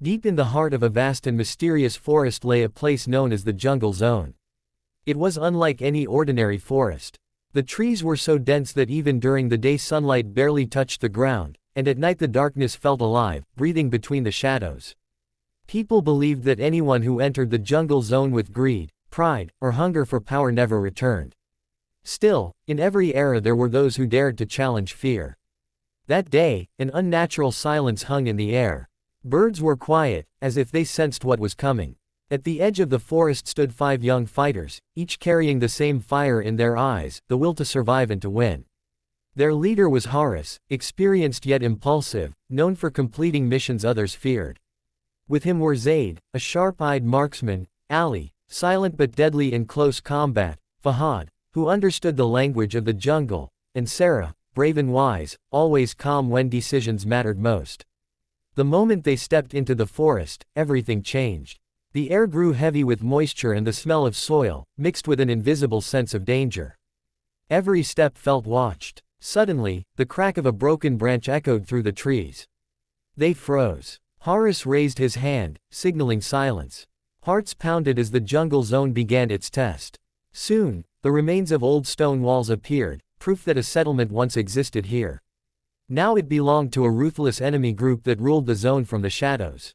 Deep in the heart of a vast and mysterious forest lay a place known as the Jungle Zone. It was unlike any ordinary forest. The trees were so dense that even during the day sunlight barely touched the ground, and at night the darkness felt alive, breathing between the shadows. People believed that anyone who entered the Jungle Zone with greed, pride, or hunger for power never returned. Still, in every era there were those who dared to challenge fear. That day, an unnatural silence hung in the air. Birds were quiet, as if they sensed what was coming. At the edge of the forest stood 5 young fighters, each carrying the same fire in their eyes, the will to survive and to win. Their leader was Horus, experienced yet impulsive, known for completing missions others feared. With him were Zaid, a sharp-eyed marksman, Ali, silent but deadly in close combat, Fahad, who understood the language of the jungle, and Sarah, brave and wise, always calm when decisions mattered most. The moment they stepped into the forest, everything changed. The air grew heavy with moisture and the smell of soil, mixed with an invisible sense of danger. Every step felt watched. Suddenly, the crack of a broken branch echoed through the trees. They froze. Horus raised his hand, signaling silence. Hearts pounded as the Jungle Zone began its test. Soon, the remains of old stone walls appeared, proof that a settlement once existed here. Now it belonged to a ruthless enemy group that ruled the zone from the shadows.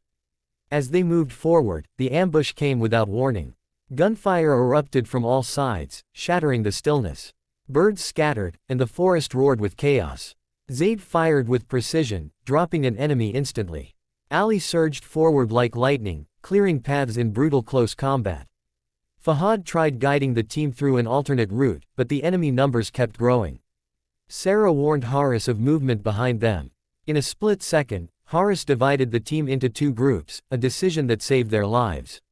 As they moved forward, the ambush came without warning. Gunfire erupted from all sides, shattering the stillness. Birds scattered, and the forest roared with chaos. Zaid fired with precision, dropping an enemy instantly. Ali surged forward like lightning, clearing paths in brutal close combat. Fahad tried guiding the team through an alternate route, but the enemy numbers kept growing. Sarah warned Horus of movement behind them. In a split second, Horus divided the team into 2 groups, a decision that saved their lives.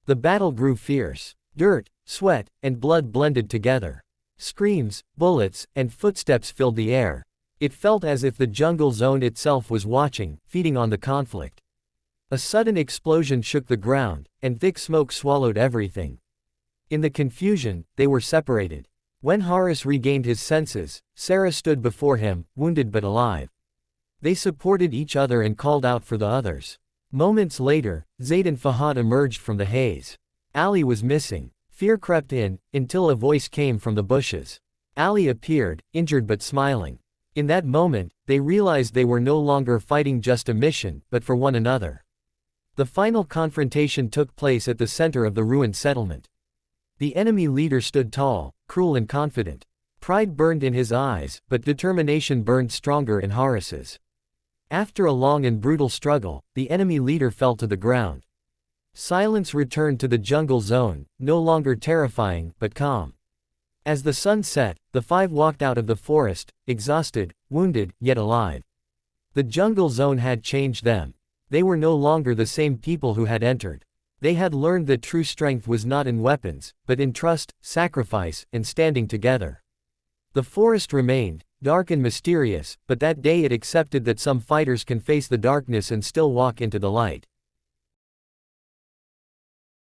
The battle grew fierce. Dirt, sweat, and blood blended together. Screams, bullets, and footsteps filled the air. It felt as if the Jungle Zone itself was watching, feeding on the conflict. A sudden explosion shook the ground, and thick smoke swallowed everything. In the confusion, they were separated. When Horus regained his senses, Sarah stood before him, wounded but alive. They supported each other and called out for the others. Moments later, Zaid and Fahad emerged from the haze. Ali was missing. Fear crept in, until a voice came from the bushes. Ali appeared, injured but smiling. In that moment, they realized they were no longer fighting just a mission, but for one another. The final confrontation took place at the center of the ruined settlement. The enemy leader stood tall, cruel and confident. Pride burned in his eyes, but determination burned stronger in Horus's. After a long and brutal struggle, the enemy leader fell to the ground. Silence returned to the Jungle Zone, no longer terrifying, but calm. As the sun set, the 5 walked out of the forest, exhausted, wounded, yet alive. The Jungle Zone had changed them. They were no longer the same people who had entered. They had learned that true strength was not in weapons, but in trust, sacrifice, and standing together. The forest remained, dark and mysterious, but that day it accepted that some fighters can face the darkness and still walk into the light.